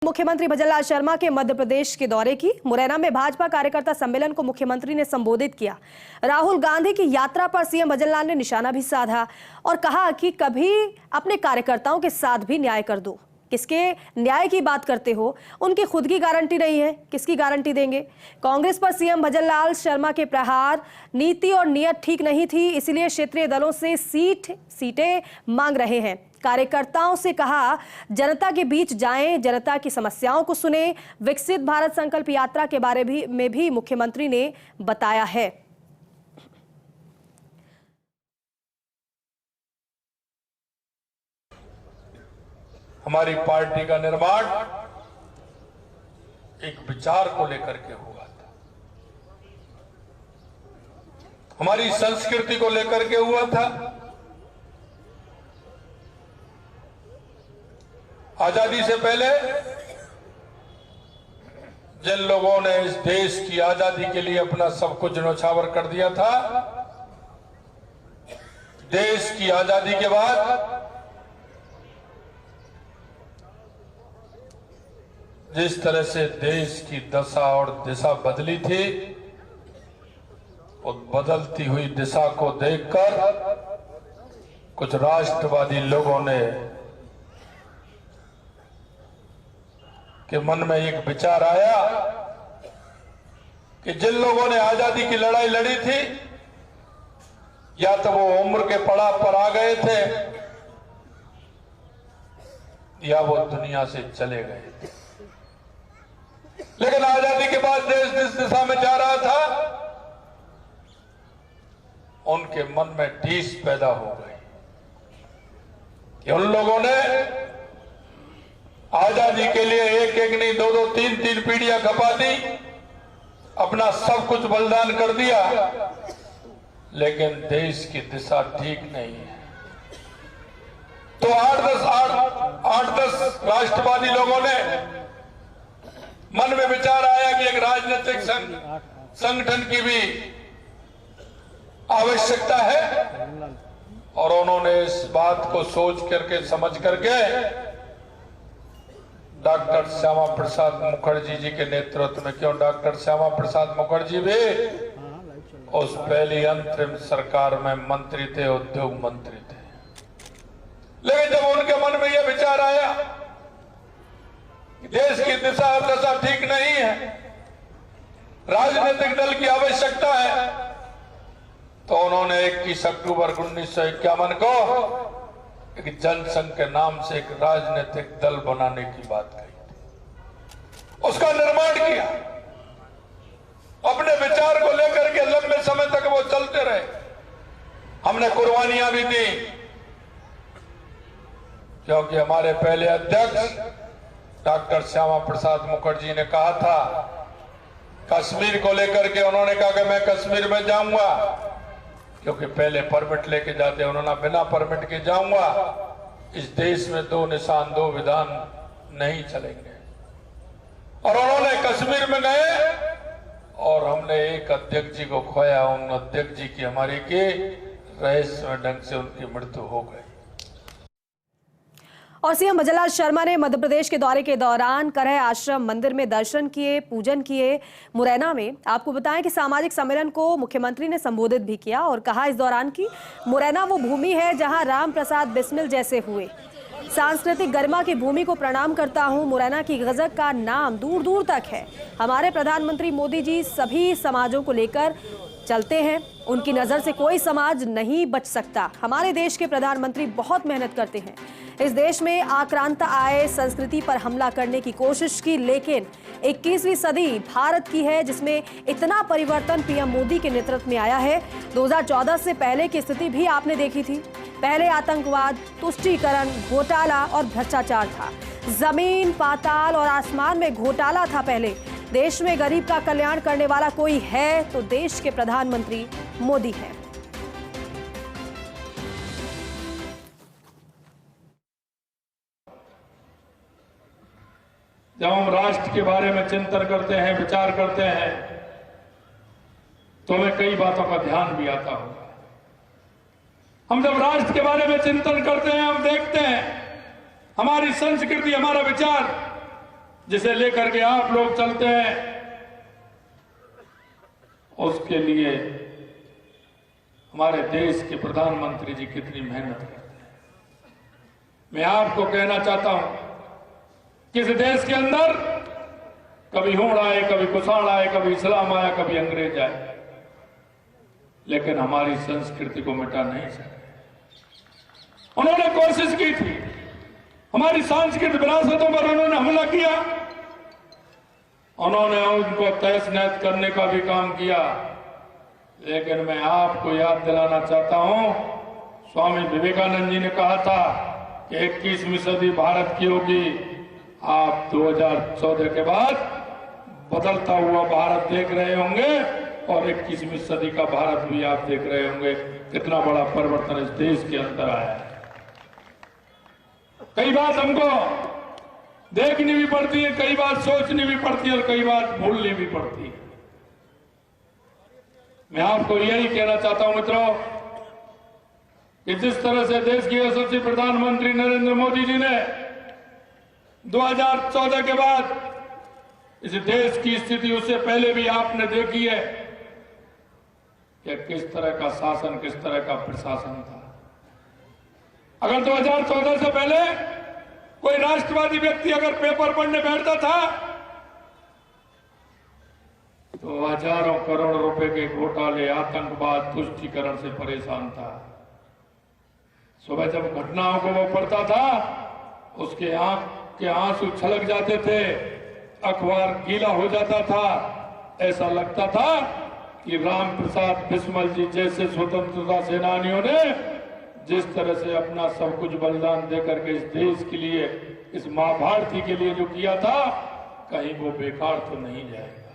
मुख्यमंत्री भजनलाल शर्मा के मध्य प्रदेश के दौरे की। मुरैना में भाजपा कार्यकर्ता सम्मेलन को मुख्यमंत्री ने संबोधित किया। राहुल गांधी की यात्रा पर सीएम भजनलाल ने निशाना भी साधा और कहा कि कभी अपने कार्यकर्ताओं के साथ भी न्याय कर दो। किसके न्याय की बात करते हो, उनकी खुद की गारंटी नहीं है, किसकी गारंटी देंगे। कांग्रेस पर सीएम भजनलाल शर्मा के प्रहार, नीति और नियत ठीक नहीं थी, इसलिए क्षेत्रीय दलों से सीटें मांग रहे हैं। कार्यकर्ताओं से कहा जनता के बीच जाएं, जनता की समस्याओं को सुने। विकसित भारत संकल्प यात्रा के बारे में भी मुख्यमंत्री ने बताया है। हमारी पार्टी का निर्माण एक विचार को लेकर के हुआ था, हमारी संस्कृति को लेकर के हुआ था। आजादी से पहले जिन लोगों ने इस देश की आजादी के लिए अपना सब कुछ न्यौछावर कर दिया था, देश की आजादी के बाद जिस तरह से देश की दशा और दिशा बदली थी, उस बदलती हुई दिशा को देखकर कुछ राष्ट्रवादी लोगों ने के मन में एक विचार आया कि जिन लोगों ने आजादी की लड़ाई लड़ी थी, या तो वो उम्र के पड़ाव पर आ गए थे या वो दुनिया से चले गए थे। लेकिन आजादी के बाद देश जिस दिशा में जा रहा था, उनके मन में टीस पैदा हो गई कि उन लोगों ने आजादी के लिए एक एक नहीं दो दो तीन तीन पीढ़ियां खपा दी, अपना सब कुछ बलिदान कर दिया, लेकिन देश की दिशा ठीक नहीं है। तो 8-10 राष्ट्रवादी लोगों ने मन में विचार आया कि एक राजनीतिक संगठन की भी आवश्यकता है, और उन्होंने इस बात को सोच करके समझ करके डॉक्टर श्यामा प्रसाद मुखर्जी जी के नेतृत्व में, क्यों डॉक्टर श्यामा प्रसाद मुखर्जी भी उस पहली अंतरिम सरकार में मंत्री थे, उद्योग मंत्री थे। लेकिन जब उनके मन में यह विचार आया देश की दिशा और दशा ठीक नहीं है, राजनीतिक दल की आवश्यकता है, तो उन्होंने 21 अक्टूबर 1951 को एक जनसंघ के नाम से एक राजनीतिक दल बनाने की बात कही थी। उसका निर्माण किया, अपने विचार को लेकर के लंबे समय तक वो चलते रहे। हमने कुर्बानियां भी दी, क्योंकि हमारे पहले अध्यक्ष डॉक्टर श्यामा प्रसाद मुखर्जी ने कहा था, कश्मीर को लेकर के उन्होंने कहा कि मैं कश्मीर में जाऊंगा, क्योंकि पहले परमिट लेके जाते, उन्होंने बिना परमिट के जाऊंगा, इस देश में दो निशान दो विधान नहीं चलेंगे। और उन्होंने कश्मीर में गए और हमने एक अध्यक्ष जी को खोया। उन अध्यक्ष जी की हमारी की रहस्यमय ढंग से उनकी मृत्यु हो गई। और सीएम भजनलाल शर्मा ने मध्य प्रदेश के दौरे के दौरान करह आश्रम मंदिर में दर्शन किए, पूजन किए। मुरैना में आपको बताएं कि सामाजिक सम्मेलन को मुख्यमंत्री ने संबोधित भी किया और कहा इस दौरान कि मुरैना वो भूमि है जहां राम प्रसाद बिस्मिल जैसे हुए। सांस्कृतिक गरिमा की भूमि को प्रणाम करता हूं। मुरैना की गजक का नाम दूर दूर तक है। हमारे प्रधानमंत्री मोदी जी सभी समाजों को लेकर चलते हैं, उनकी नज़र से कोई समाज नहीं बच सकता। हमारे देश के प्रधानमंत्री बहुत मेहनत करते हैं। इस देश में आक्रांता आए, संस्कृति पर हमला करने की कोशिश की, लेकिन 21वीं सदी भारत की है जिसमें इतना परिवर्तन पीएम मोदी के नेतृत्व में आया है। 2014 से पहले की स्थिति भी आपने देखी थी। पहले आतंकवाद, तुष्टीकरण, घोटाला और भ्रष्टाचार था। जमीन, पाताल और आसमान में घोटाला था। पहले देश में गरीब का कल्याण करने वाला कोई है तो देश के प्रधानमंत्री मोदी हैं। जब हम राष्ट्र के बारे में चिंतन करते हैं, विचार करते हैं, तो हमें कई बातों का ध्यान भी आता होगा। हम जब राष्ट्र के बारे में चिंतन करते हैं, हम देखते हैं हमारी संस्कृति, हमारा विचार जिसे लेकर के आप लोग चलते हैं, उसके लिए हमारे देश के प्रधानमंत्री जी कितनी मेहनत करते हैं। मैं आपको कहना चाहता हूं कि इस देश के अंदर कभी होड़ आए, कभी कुषाण आए, कभी इस्लाम आया, कभी अंग्रेज आए, लेकिन हमारी संस्कृति को मिटा नहीं सके। उन्होंने कोशिश की थी, हमारी सांस्कृतिक विरासतों पर उन्होंने हमला किया, उन्होंने उनको तहस नहस करने का भी काम किया। लेकिन मैं आपको याद दिलाना चाहता हूं, स्वामी विवेकानंद जी ने कहा था कि 21वीं सदी भारत की होगी। आप 2014 के बाद बदलता हुआ भारत देख रहे होंगे और 21वीं सदी का भारत भी आप देख रहे होंगे। कितना बड़ा परिवर्तन इस देश के अंदर आया है। कई बात हमको देखनी भी पड़ती है, कई बात सोचनी भी पड़ती है और कई बात भूलनी भी पड़ती है। मैं आपको यही कहना चाहता हूं मित्रों कि जिस तरह से देश के यशस्वी प्रधानमंत्री नरेंद्र मोदी जी ने 2014 के बाद इस देश की स्थिति, उससे पहले भी आपने देखी है कि किस तरह का शासन, किस तरह का प्रशासन था। अगर 2014 से पहले कोई राष्ट्रवादी व्यक्ति अगर पेपर पढ़ने बैठता था तो हजारों करोड़ रुपए के घोटाले, आतंकवाद, तुष्टीकरण से परेशान था। सुबह जब घटनाओं को वो पढ़ता था, उसके आंख के आंसू छलक जाते थे, अखबार गीला हो जाता था। ऐसा लगता था कि राम प्रसाद बिस्मिल जी जैसे स्वतंत्रता सेनानियों ने जिस तरह से अपना सब कुछ बलिदान देकर के इस देश के लिए, इस मां भारती के लिए जो किया था, कहीं वो बेकार तो नहीं जाएगा।